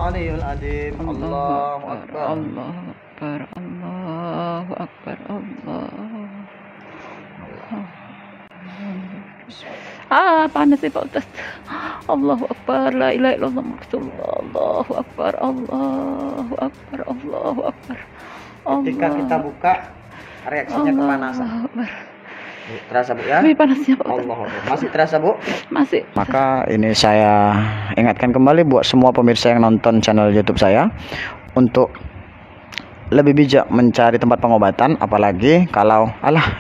Aliyul Azim. Allahu Akbar. Allahu Akbar. Allahu Akbar. Panas sih Pak Ustaz. Allahu Akbar. La ilaha illallah Rasulullah. Allahu Akbar. Allahu Akbar. Allahu Akbar. Ketika kita buka, reaksinya kepanasan. Terasa Bu ya? Lebih panasnya Pak Ustaz. Allah. Masih terasa Bu? Masih. Maka ini saya ingatkan kembali buat semua pemirsa yang nonton channel YouTube saya untuk lebih bijak mencari tempat pengobatan, apalagi kalau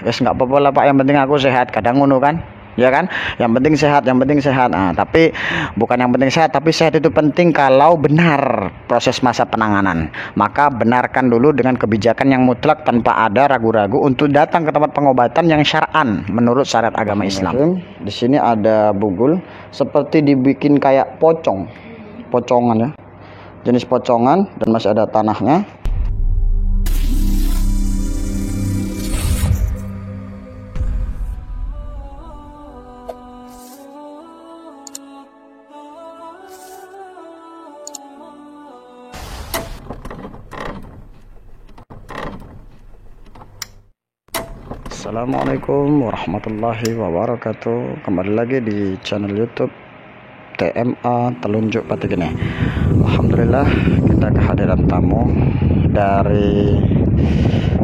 wes nggak apa-apa lah Pak, yang penting aku sehat, kadang ngono kan, ya kan, yang penting sehat. Nah, tapi bukan yang penting sehat, tapi sehat itu penting kalau benar proses masa penanganan. Maka benarkan dulu dengan kebijakan yang mutlak tanpa ada ragu-ragu untuk datang ke tempat pengobatan yang syar'an menurut syariat agama Islam. Di sini ada bugul seperti dibikin kayak pocongan ya, jenis pocongan, dan masih ada tanahnya. Assalamualaikum warahmatullahi wabarakatuh. Kembali lagi di channel YouTube TMA Telunjuk Patigene. Alhamdulillah kita kehadiran tamu dari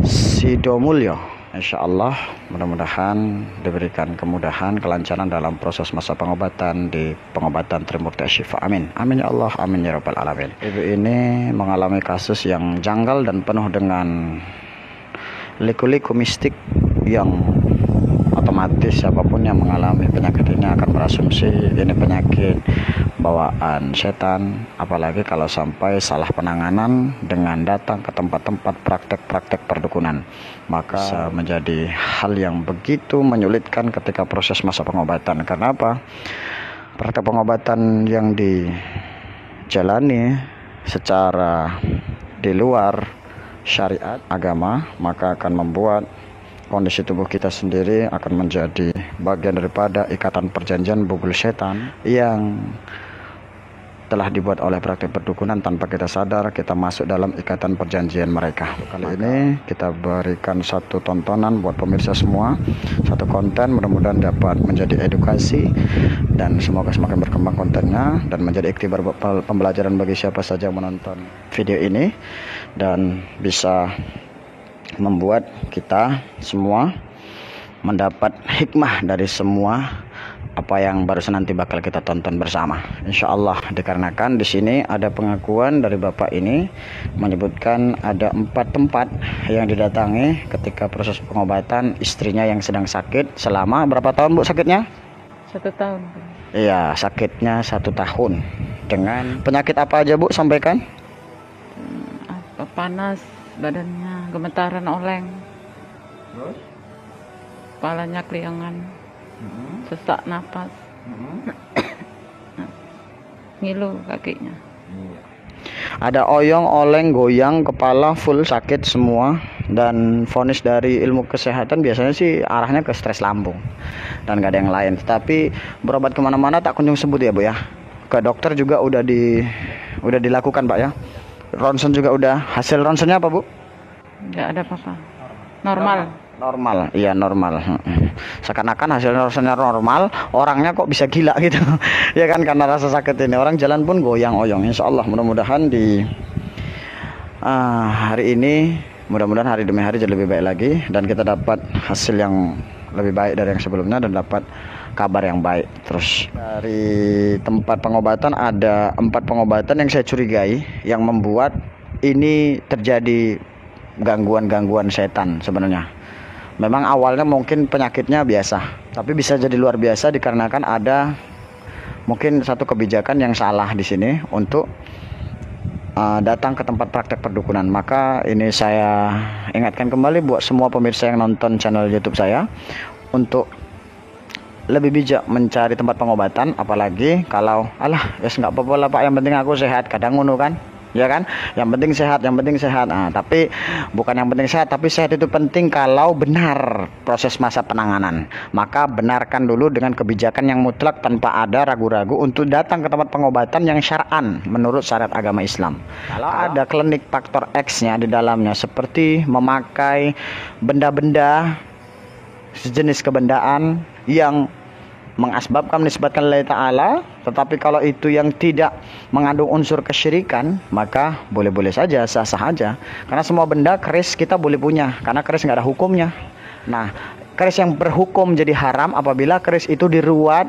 Sidomulyo. Insyaallah mudah-mudahan diberikan kemudahan, kelancaran dalam proses masa pengobatan di pengobatan Trimurti Syifa. Amin. Amin ya Allah, amin ya rabbal alamin. Ibu ini mengalami kasus yang janggal dan penuh dengan liku-liku mistik yang otomatis siapapun yang mengalami penyakit ini akan berasumsi ini penyakit bawaan setan, apalagi kalau sampai salah penanganan dengan datang ke tempat-tempat praktek-praktek perdukunan, maka bisa menjadi hal yang begitu menyulitkan ketika proses masa pengobatan. Karena apa? Praktek pengobatan yang dijalani secara di luar syariat agama, maka akan membuat kondisi tubuh kita sendiri akan menjadi bagian daripada ikatan perjanjian bugul setan yang telah dibuat oleh praktik perdukunan. Tanpa kita sadar, kita masuk dalam ikatan perjanjian mereka. Kali ini kita berikan satu tontonan buat pemirsa semua, satu konten, mudah-mudahan dapat menjadi edukasi dan semoga semakin berkembang kontennya dan menjadi iktibar pembelajaran bagi siapa saja yang menonton video ini, dan bisa membuat kita semua mendapat hikmah dari semua apa yang barusan nanti bakal kita tonton bersama. Insya Allah, dikarenakan di sini ada pengakuan dari bapak ini menyebutkan ada 4 tempat yang didatangi ketika proses pengobatan istrinya yang sedang sakit. Selama berapa tahun Bu sakitnya? 1 tahun. Iya, sakitnya 1 tahun. Dengan penyakit apa aja Bu sampaikan? Panas badannya, gemetaran oleng, kepalanya keliangan, sesak napas, ngilu kakinya. Ada oyong, oleng, goyang, kepala full sakit semua. Dan vonis dari ilmu kesehatan biasanya sih arahnya ke stres lambung dan gak ada yang lain. Tapi berobat kemana-mana tak kunjung sebut ya Bu ya. Ke dokter juga udah dilakukan Pak ya. Ronsen juga udah. Hasil ronsennya apa Bu? Nggak ada apa-apa. Normal, iya normal. Seakan-akan hasil ronsennya normal, orangnya kok bisa gila gitu. Ya kan, karena rasa sakit ini. Orang jalan pun goyang-oyong. Insya Allah mudah-mudahan di hari ini, mudah-mudahan hari demi hari jadi lebih baik lagi, dan kita dapat hasil yang lebih baik dari yang sebelumnya dan dapat kabar yang baik. Terus dari tempat pengobatan ada 4 pengobatan yang saya curigai yang membuat ini terjadi gangguan-gangguan setan. Sebenarnya memang awalnya mungkin penyakitnya biasa, tapi bisa jadi luar biasa dikarenakan ada mungkin satu kebijakan yang salah di sini untuk datang ke tempat praktek perdukunan. Maka ini saya ingatkan kembali buat semua pemirsa yang nonton channel YouTube saya untuk lebih bijak mencari tempat pengobatan, apalagi kalau wes nggak apa-apa lah Pak, yang penting aku sehat, kadang ngono kan, ya kan? Yang penting sehat, yang penting sehat. Nah, tapi bukan yang penting sehat, tapi sehat itu penting kalau benar proses masa penanganan. Maka benarkan dulu dengan kebijakan yang mutlak tanpa ada ragu-ragu untuk datang ke tempat pengobatan yang syar'an menurut syariat agama Islam. Kalau ada klinik faktor X-nya di dalamnya seperti memakai benda-benda sejenis kebendaan yang mengasbabkan menisbatkan Allah Ta'ala, tetapi kalau itu yang tidak mengandung unsur kesyirikan, maka boleh-boleh saja, sah-sah aja. Karena semua benda keris kita boleh punya, karena keris nggak ada hukumnya. Nah, keris yang berhukum jadi haram apabila keris itu diruat,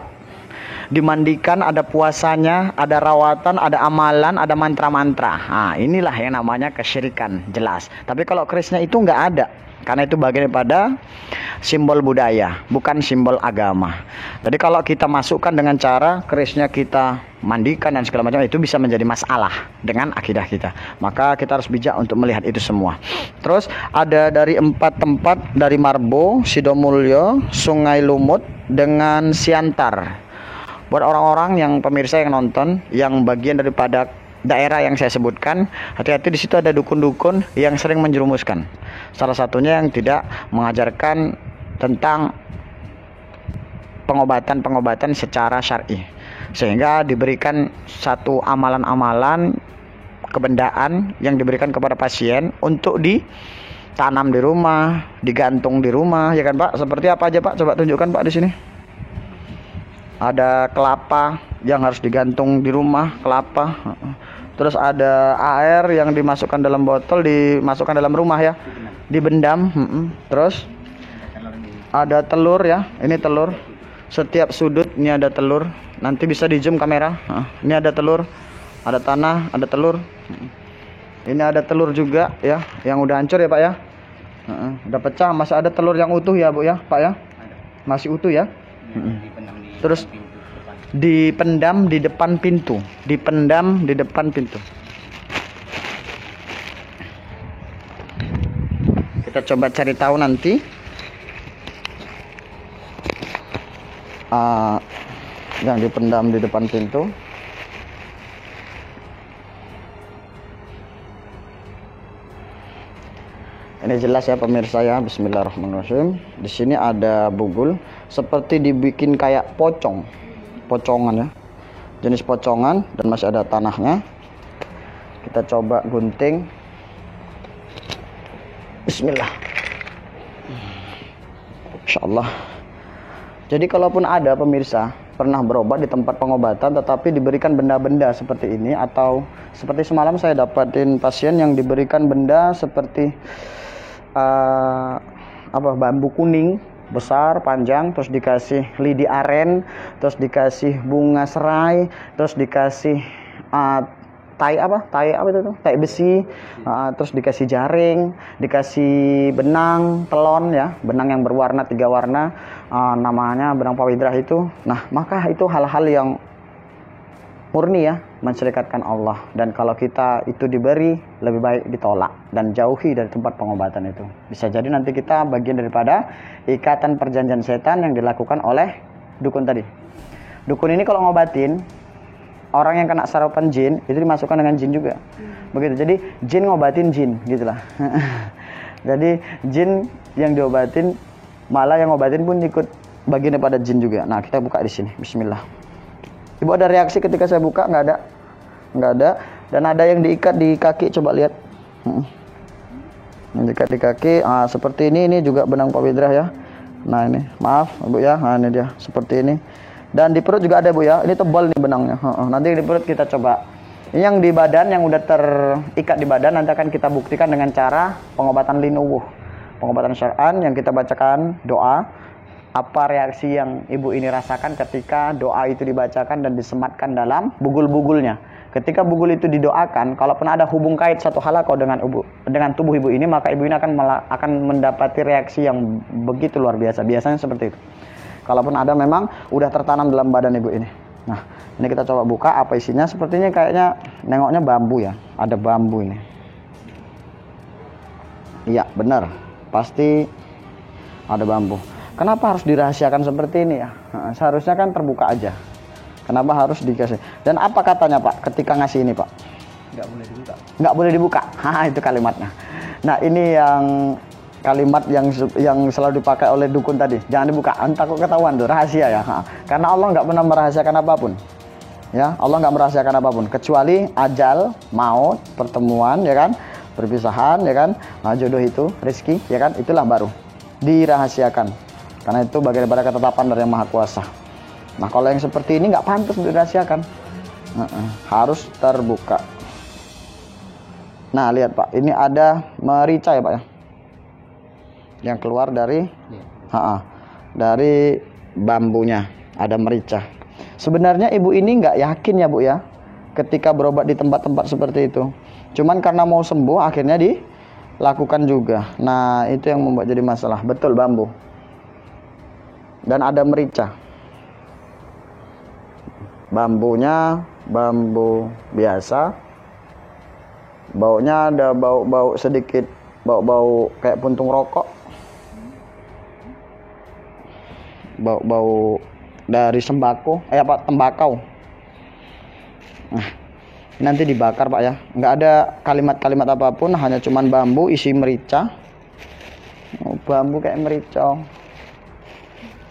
dimandikan, ada puasanya, ada rawatan, ada amalan, ada mantra-mantra. Nah, inilah yang namanya kesyirikan, jelas. Tapi kalau kerisnya itu nggak ada, karena itu bagian daripada simbol budaya, bukan simbol agama. Jadi kalau kita masukkan dengan cara kerisnya kita mandikan dan segala macam, itu bisa menjadi masalah dengan akidah kita. Maka kita harus bijak untuk melihat itu semua. Terus ada dari 4 tempat, dari Marbo, Sidomulyo, Sungai Lumut, dengan Siantar. Buat orang-orang yang pemirsa yang nonton, yang bagian daripada daerah yang saya sebutkan, hati-hati, di situ ada dukun-dukun yang sering menjerumuskan. Salah satunya yang tidak mengajarkan tentang pengobatan-pengobatan secara syar'i, sehingga diberikan satu amalan-amalan kebendaan yang diberikan kepada pasien untuk ditanam di rumah, digantung di rumah, ya kan Pak? Seperti apa aja Pak? Coba tunjukkan Pak di sini. Ada kelapa yang harus digantung di rumah, kelapa. Terus ada air yang dimasukkan dalam botol, dimasukkan dalam rumah ya, dibendam. Terus ada telur ya, ini telur. Setiap sudut ini ada telur. Nanti bisa di zoom kamera. Ini ada telur, ada tanah, ada telur. Ini ada telur juga ya, yang udah hancur ya Pak ya. Udah pecah, masih ada telur yang utuh ya Bu ya Pak ya. Masih utuh ya. Terus dipendam di depan pintu, dipendam di depan pintu. Kita coba cari tahu nanti yang dipendam di depan pintu. Ini jelas ya pemirsa ya. Bismillahirrahmanirrahim. Di sini ada bugul seperti dibikin kayak pocongan ya, jenis pocongan, dan masih ada tanahnya. Kita coba gunting. Bismillah. Insyaallah. Jadi kalaupun ada pemirsa pernah berobat di tempat pengobatan tetapi diberikan benda-benda seperti ini, atau seperti semalam saya dapatin pasien yang diberikan benda seperti bambu kuning besar panjang, terus dikasih lidi aren, terus dikasih bunga serai, terus dikasih tai besi, terus dikasih jaring, dikasih benang telon ya, benang yang berwarna 3 warna, namanya benang pawidrah itu. Nah, maka itu hal-hal yang murni ya, mensyirikatkan Allah. Dan kalau kita itu diberi, lebih baik ditolak dan jauhi dari tempat pengobatan itu. Bisa jadi nanti kita bagian daripada ikatan perjanjian setan yang dilakukan oleh dukun tadi. Dukun ini kalau ngobatin orang yang kena sarapan jin, itu dimasukkan dengan jin juga. Begitu. Jadi jin ngobatin jin, gitulah. Jadi jin yang diobatin, malah yang ngobatin pun ikut bagian daripada jin juga. Nah, kita buka di sini. Bismillah. Ibu ada reaksi ketika saya buka? Nggak ada. Dan ada yang diikat di kaki, coba lihat. Yang diikat di kaki, seperti ini juga benang pawidrah ya. Nah ini, maaf Bu ya, nah ini dia, seperti ini. Dan di perut juga ada Bu ya, ini tebal nih benangnya. Nanti di perut kita coba. Ini yang di badan, yang udah terikat di badan, nanti akan kita buktikan dengan cara pengobatan linuwuh, pengobatan syar'an yang kita bacakan doa. Apa reaksi yang ibu ini rasakan ketika doa itu dibacakan dan disematkan dalam bugul-bugulnya. Ketika bugul itu didoakan, kalaupun ada hubung kait satu halaqah dengan tubuh ibu ini, maka ibu ini akan mendapati reaksi yang begitu luar biasa. Biasanya seperti itu. Kalaupun ada, memang udah tertanam dalam badan ibu ini. Nah, ini kita coba buka apa isinya. Sepertinya kayaknya nengoknya bambu ya. Ada bambu ini. Iya, benar. Pasti ada bambu. Kenapa harus dirahasiakan seperti ini ya? Seharusnya kan terbuka aja. Kenapa harus dikasih? Dan apa katanya Pak ketika ngasih ini Pak? Nggak boleh dibuka. Nggak boleh dibuka. Itu kalimatnya. Nah, ini yang kalimat yang selalu dipakai oleh dukun tadi. Jangan dibuka, takut ketahuan tuh, rahasia ya. Karena Allah nggak pernah merahasiakan apapun. Ya, Allah nggak merahasiakan apapun kecuali ajal, maut, pertemuan, ya kan, perpisahan, ya kan, jodoh itu, rezeki, ya kan, itulah baru dirahasiakan. Karena itu bagian daripada ketetapan dari Yang Maha Kuasa. Nah, kalau yang seperti ini nggak pantas untuk dirahasiakan. Harus terbuka. Nah, lihat Pak, ini ada merica ya Pak ya, yang keluar dari dari bambunya ada merica. Sebenarnya ibu ini nggak yakin ya Bu ya ketika berobat di tempat-tempat seperti itu. Cuman karena mau sembuh akhirnya dilakukan juga. Nah, itu yang membuat jadi masalah. Betul, bambu. Dan ada merica. Bambunya bambu biasa. Baunya ada bau-bau sedikit, bau-bau kayak puntung rokok. Bau-bau dari sembako, tembakau. Nah, nanti dibakar Pak ya. Nggak ada kalimat-kalimat apapun, hanya cuman bambu isi merica. Bambu kayak merica.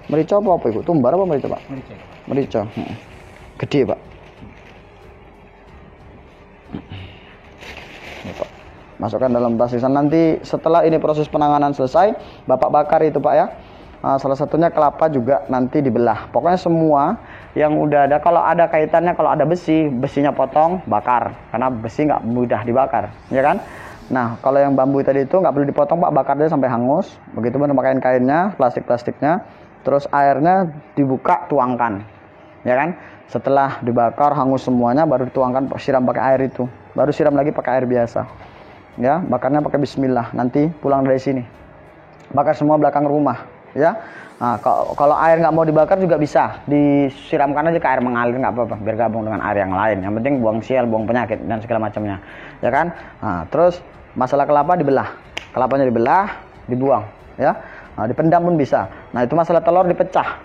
Merica apa Ibu? Tumbar apa merica Pak? Merica. Merica. Gede Pak. Ini, Pak. Masukkan dalam tas. Nanti setelah ini proses penanganan selesai, Bapak bakar itu Pak ya. Salah satunya kelapa juga nanti dibelah. Pokoknya semua yang udah ada, kalau ada kaitannya, kalau ada besinya potong, bakar. Karena besi nggak mudah dibakar, ya kan? Nah, kalau yang bambu tadi itu nggak perlu dipotong Pak, bakar dia sampai hangus. Begitu pun pakaiin kainnya, plastiknya. Terus airnya dibuka, tuangkan, ya kan? Setelah dibakar hangus semuanya, baru dituangkan, siram pakai air itu. Baru siram lagi pakai air biasa. Ya, bakarnya pakai bismillah. Nanti pulang dari sini, bakar semua belakang rumah. Ya, nah, kalau air nggak mau dibakar juga bisa disiramkan aja ke air mengalir, nggak apa-apa, biar gabung dengan air yang lain. Yang penting buang sial, buang penyakit dan segala macamnya, ya kan. Nah, terus masalah kelapa dibelah, kelapanya dibelah, dibuang, ya. Nah, dipendam pun bisa. Nah, itu masalah telur dipecah,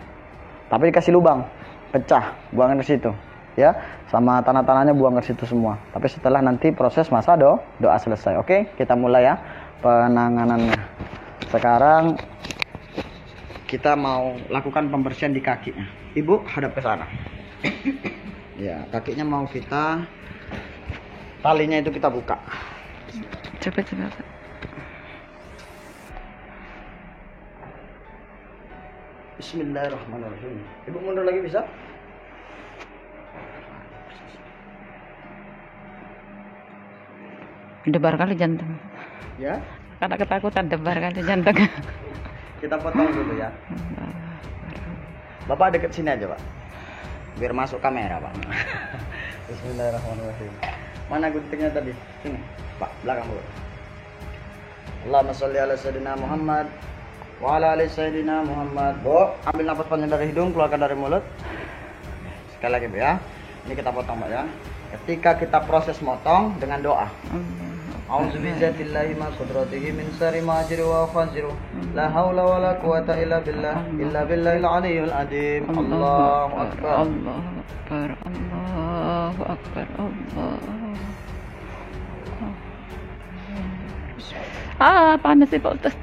tapi dikasih lubang, pecah, buangin ke situ, ya. Sama tanah-tanahnya buang ke situ semua. Tapi setelah nanti proses masa doa selesai. Oke, kita mulai ya penanganannya. Sekarang kita mau lakukan pembersihan di kakinya. Ibu hadap ke sana. Ya, kakinya mau kita, talinya itu kita buka. Coba. Bismillahirrahmanirrahim. Ibu mundur lagi bisa? Debar kali jantung. Ya. Karena ketakutan debar kali jantung. Kita potong dulu ya. Bapak deket sini aja Pak, biar masuk kamera Pak. Bismillahirrahmanirrahim. Mana guntingnya tadi? Sini Pak, belakang dulu. Allahumma sholli ala sayyidina Muhammad wa ala ali sayyidina Muhammad. Bu, ambil nafas panjang dari hidung, keluarkan dari mulut. Sekali lagi Bu ya. Ini kita potong Pak ya. Ketika kita proses motong dengan doa. A'udzu bidzatillahi ma qudratihi min syarri ma ajru wa khazru. La haula wala quwata illa billahil aliyyil azim. Allahu akbar. Allahu akbar. Panas sih Pak Ustaz.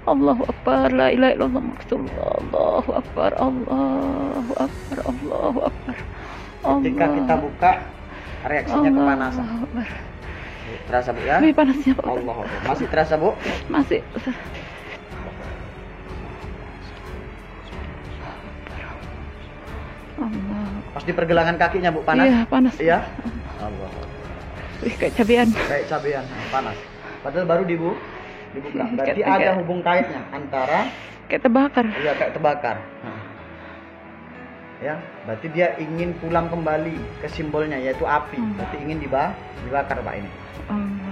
Allahu akbar, la ilaha illallah Rasulullah. Allahu akbar. Allahu akbar. Allahu akbar. Ketika kita buka, reaksinya kepanasan. Terasa Bu ya? Wih, panasnya Pak. Allah. Masih terasa Bu? Masih. Allah. Pas di pergelangan kakinya Bu panas? Iya, panas. Iya? Allah. Wih, kayak cabean. Kayak cabean, panas. Padahal baru dibuka. Berarti Kayak- ada hubung kaitnya antara, Kayak terbakar. iya kayak terbakar. Ya, berarti dia ingin pulang kembali ke simbolnya yaitu api. Berarti ingin dibakar Pak ini.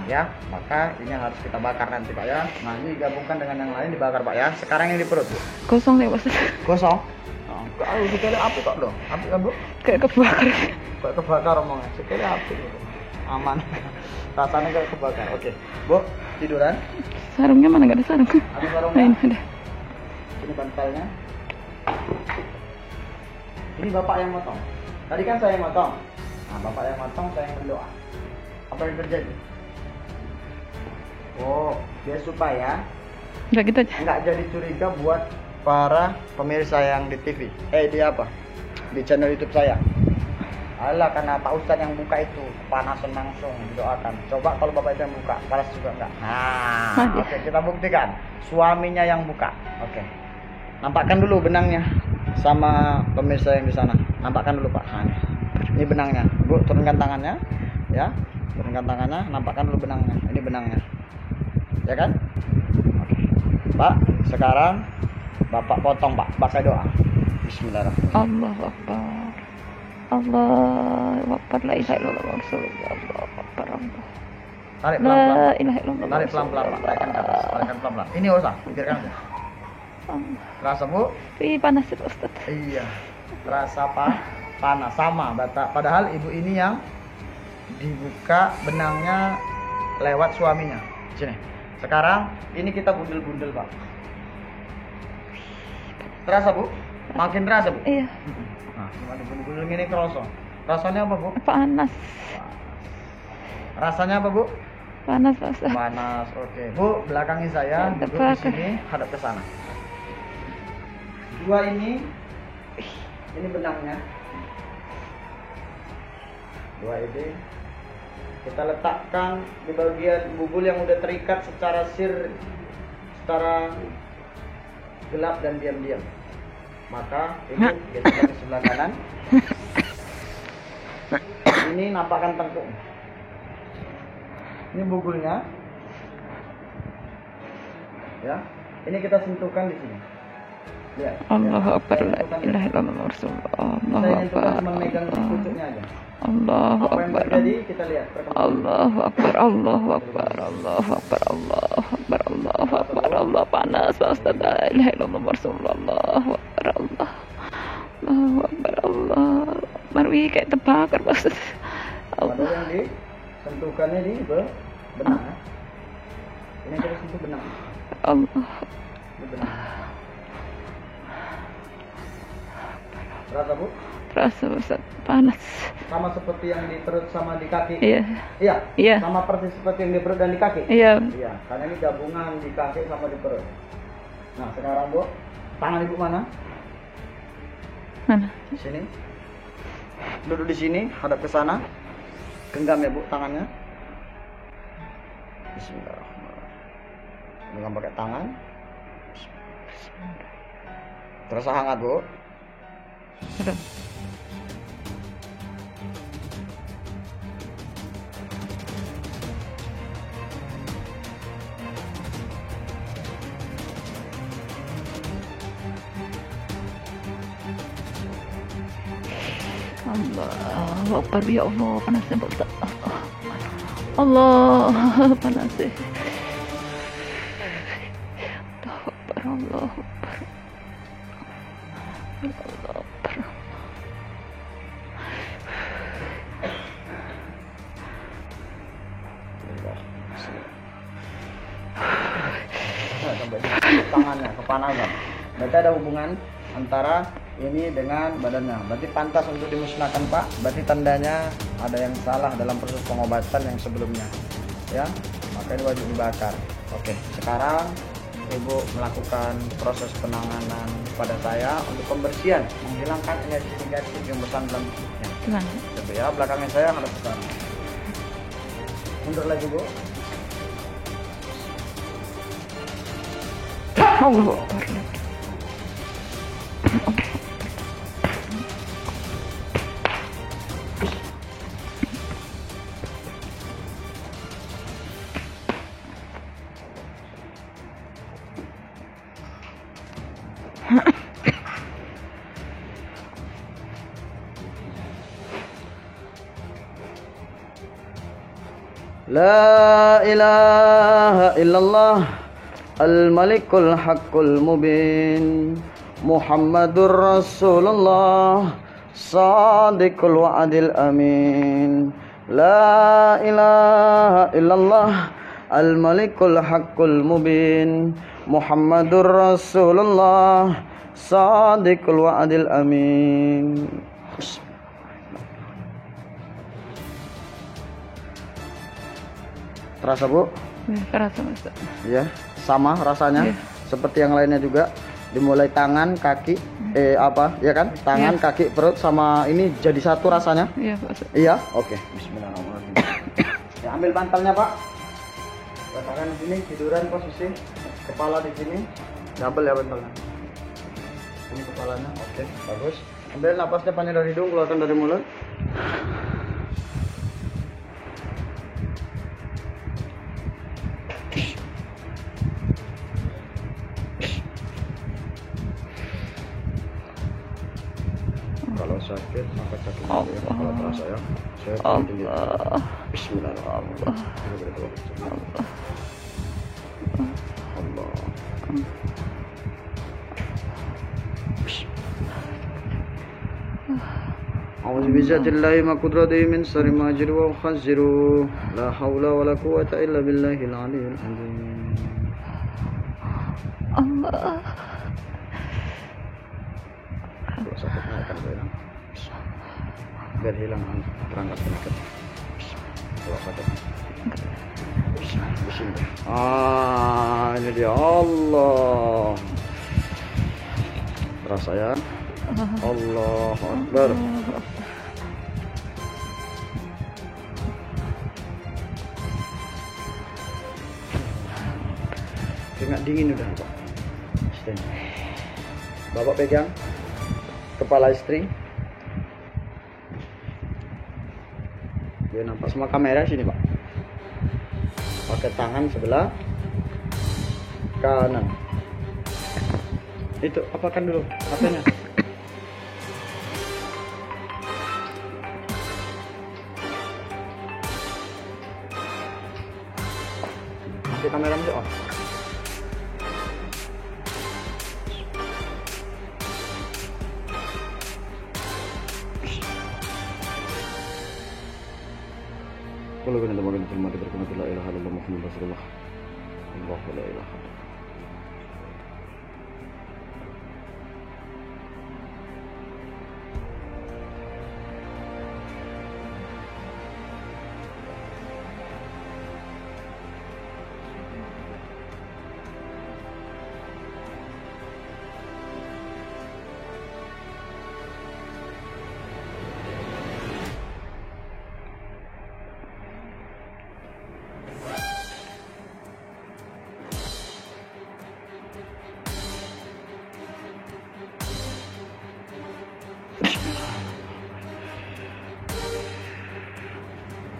Ya, maka ini harus kita bakar nanti Pak ya. Nah, ini digabungkan dengan yang lain dibakar Pak ya. Sekarang yang di perut Bu. Kosong nih Pak Ustaz. Kosong. Kalau sekali api kok dong. Api kan Bu? Kayak kebakar. Kayak kebakar omongnya. Sekali api. Aman. Rasanya kayak kebakar. Oke. Bu, tiduran. Sarungnya mana? Gak ada sarung. Ada sarungnya? Lain ada. Ini bantalnya. Ini Bapak yang motong. Tadi kan saya yang motong. Nah, Bapak yang motong, saya yang berdoa. Apa yang terjadi? Oh, biar supaya Udah gitu aja. nggak jadi curiga buat para pemirsa yang di TV. Di apa? Di channel YouTube saya. Alah, karena Pak Ustadz yang buka itu kepanasan langsung didoakan. Coba kalau Bapak itu yang buka, panas juga enggak? Nah, oke, kita buktikan. Suaminya yang buka. Oke. Nampakkan dulu benangnya sama pemirsa yang di sana. Nampakkan dulu Pak. Nah, ini benangnya. Bu, turunkan tangannya. Ya, turunkan tangannya. Nampakkan dulu benangnya. Ini benangnya. Ya kan? Oke. Pak, sekarang Bapak potong Pak. Pakai doa. Bismillahirrahmanirrahim. Allahu Akbar. Allahu Akbar. La ilaha illallah Rasulullah. Allahu Akbar. Allah. Tarik La pelan-pelan. ilaha illallah. Tarik pelan-pelan Pak. Tarikkan ke atas. Tarikkan pelan-pelan. Ini nggak usah. Pikirkan aja. Terasa Bu? Ih, panas itu Ustaz. Iya. Terasa panas sama. Padahal ibu ini yang dibuka benangnya lewat suaminya. Sini. Sekarang ini kita bundel-bundel Pak. Terasa Bu? Makin terasa Bu? Iya. Nah, cuma dibundel-bundel gini kerasa. Rasanya apa Bu? Panas. Rasanya apa Bu? Panas Pak Ustaz. Panas. Oke. Bu, belakangin saya. Duduk di sini, hadap ke sana. Dua ini benangnya. Dua ini kita letakkan di bagian bubul yang udah terikat secara gelap dan diam-diam. Maka ini kita di sebelah kanan. Ini nampakkan tengkuk. Ini bubulnya. Ya. Ini kita sentuhkan di sini. Lihat. Allahu Akbar. La ilaha illallah Rasulullah. Allahu Saya sentuhkan Akbar. cuma megang pucuknya aja. Allahu Apa yang Akbar. terjadi kita lihat perkembangan. Allahu Akbar. Allahu Akbar. Allahu Akbar. Allahu Akbar. Allahu Akbar. Allah panas Pak Ustaz. La ilaha illallah Rasulullah. Allahu Akbar. Allah. Allahu Akbar. Allah. Marwi kayak terbakar Pak Ustaz. Ada yang disentuhkannya di benang. Ini kita sentuh benang. Allah. Ini benang. Terasa Bu? Terasa Ustaz. Panas. Sama seperti yang di perut sama di kaki. Iya. Iya. Iya. Sama persis seperti yang di perut dan di kaki. Iya. Iya. Karena ini gabungan di kaki sama di perut. Nah sekarang Bu, tangan Ibu mana? Mana? Di sini. Duduk di sini, hadap ke sana. Genggam ya Bu tangannya. Bismillahirrahmanirrahim. Genggam pakai tangan. Terasa hangat Bu? Sudah. Allahu Akbar. Ya Allah, panasnya Pak Ustaz. Allah, panasnya. Allahu Akbar. Allahu Akbar. Allahu Akbar. Nah, sampai di tangannya kepanasan. Berarti ada hubungan antara ini dengan badannya. Berarti pantas untuk dimusnahkan Pak. Berarti tandanya ada yang salah dalam proses pengobatan yang sebelumnya. Ya, maka ini wajib dibakar. Oke, sekarang Ibu melakukan proses penanganan pada saya untuk pembersihan, menghilangkan energi negatif yang besar dalam tubuhnya. Gimana? Coba ya, belakangnya saya harus ke sana. Mundur lagi Bu. Allahu Akbar. La ilaha illallah al-malikul haqqul mubin Muhammadur Rasulullah sadiqul wa'adil amin. La ilaha illallah al-malikul haqqul mubin Muhammadur Rasulullah sadiqul wa'adil amin. Terasa Bu? Ya, kerasa Ustaz. Ya, sama rasanya. Iya. Seperti yang lainnya juga. Dimulai tangan, kaki, ya kan? Tangan, Iya. kaki, perut sama ini jadi satu rasanya. Iya Pak Ustaz. Iya, oke. Bismillahirrahmanirrahim. Ya, ambil bantalnya Pak. Letakkan di sini, tiduran posisi kepala di sini. Double ya bantalnya. Ini kepalanya, oke, bagus. Ambil napasnya panjang dari hidung, keluarkan dari mulut. Kalau sakit, angkat kaki dulu ya. Kalau terasa ya. Saya tinggi. Allah. Bismillahirrahmanirrahim. Allah. أعوذ بذات الله ما قدرته من شر ما يجر ويخزر لا حول ولا قوة إلا بالله العلي العظيم. Allah. Kalau sakit naikkan hilang. Biar hilang perangkat penyakit. Kalau sakit. Bismillah. Ini dia Allah. Terasa ya. Allahu Akbar. Keringat dingin udah Pak. Bapak pegang kepala istri. Dia nampak semua kamera sini Pak. Pakai tangan sebelah kanan. Itu apakan dulu HP-nya. Masih kamera masih off. Kalau kena teman terima berkata la ilaha illallah Muhammadur Rasulullah. Allahu la ilaha illallah.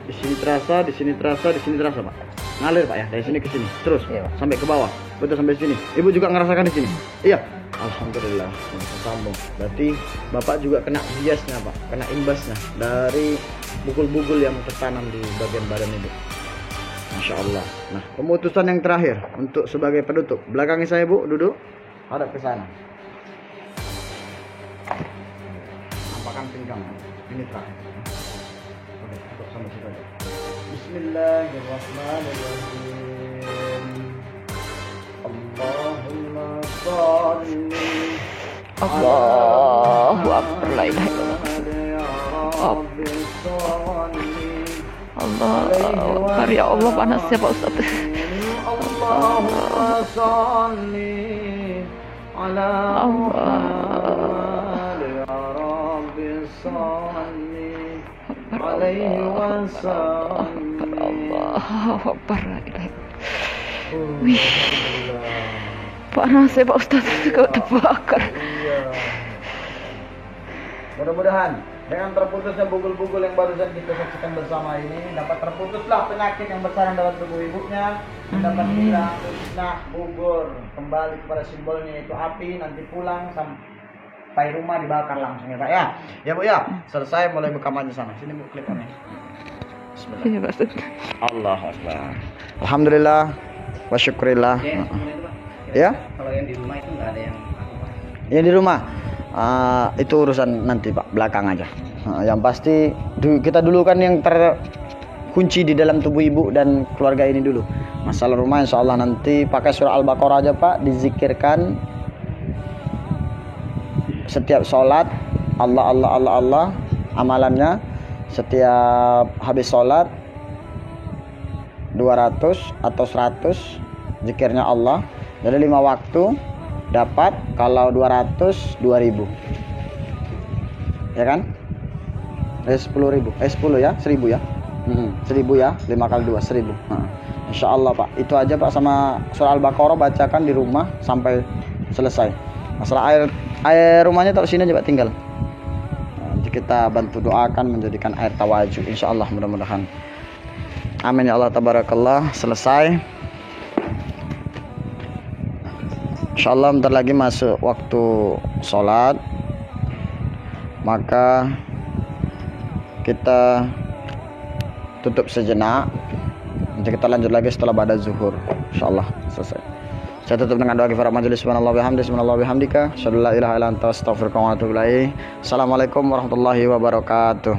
Di sini terasa, di sini terasa, di sini terasa, Pak. Ngalir, Pak ya, dari sini ke sini. Terus Iya, Pak. sampai ke bawah. Betul sampai sini. Ibu juga ngerasakan di sini. Iya. Alhamdulillah. Sambung. Berarti Bapak juga kena biasnya, Pak. Kena imbasnya dari bugul-bugul yang tertanam di bagian badan Ibu. Masya Allah. Nah, pemutusan yang terakhir untuk sebagai penutup. Belakangnya saya, Bu, duduk. Hadap ke sana. Nampakkan pinggang. Ini terakhir. Oke, tutup sampai situ aja. Bismillahirrahmanirrahim. Allahumma sholli Allahu Akbar. La ilaha illallah. Allahu Akbar. Ya Allah, panasnya Pak Ustaz. Allahumma sholli ala Muhammad ya Rabbi sholli alaihi wasallam. Allahu Akbar. La ilaha illallah. Wih, panasnya Pak Ustaz juga terbakar. Iya. Mudah-mudahan dengan terputusnya bugul-bugul yang barusan kita saksikan bersama ini dapat terputuslah penyakit yang bersarang dalam tubuh ibunya, dapat hilang, musnah, gugur kembali kepada simbolnya yaitu api. Nanti pulang sampai rumah dibakar langsung ya Pak ya. Ya Bu ya, selesai mulai buka aja sana. Sini Bu klipannya. Bismillah. Iya Pak Ustaz. Allahu Akbar. Alhamdulillah wa syukurillah. Ya. Kalau yang di rumah itu nggak ada yang Yang di rumah itu urusan nanti Pak, belakang aja. Yang pasti kita dulu kan yang terkunci di dalam tubuh ibu dan keluarga ini dulu. Masalah rumah insya Allah nanti pakai surah Al-Baqarah aja Pak, dizikirkan setiap sholat. Allah Allah Allah Allah amalannya setiap habis sholat 200 atau 100 zikirnya Allah. Jadi 5 waktu dapat, kalau 200 2000. Ya kan? 10.000. 10 ya, 1000 ya. 1000 ya, 5 kali 2 1000. Insya Allah Pak, itu aja Pak, sama surah Al-Baqarah bacakan di rumah sampai selesai. Masalah air rumahnya taruh sini aja Pak, tinggal. Nanti kita bantu doakan menjadikan air tawaju, insya Allah, mudah-mudahan. Amin ya Allah, tabarakallah. Selesai. Insya Allah bentar lagi masuk waktu sholat, maka kita tutup sejenak. Nanti kita lanjut lagi setelah ba'da zuhur. Insyaallah selesai. Saya tutup dengan doa kifarah majelis. Subhanallah bihamdi, subhanallah bihamdika, asyhadu an la ilaha illa anta, astaghfiruka wa atubu ilaik. Assalamualaikum warahmatullahi wabarakatuh.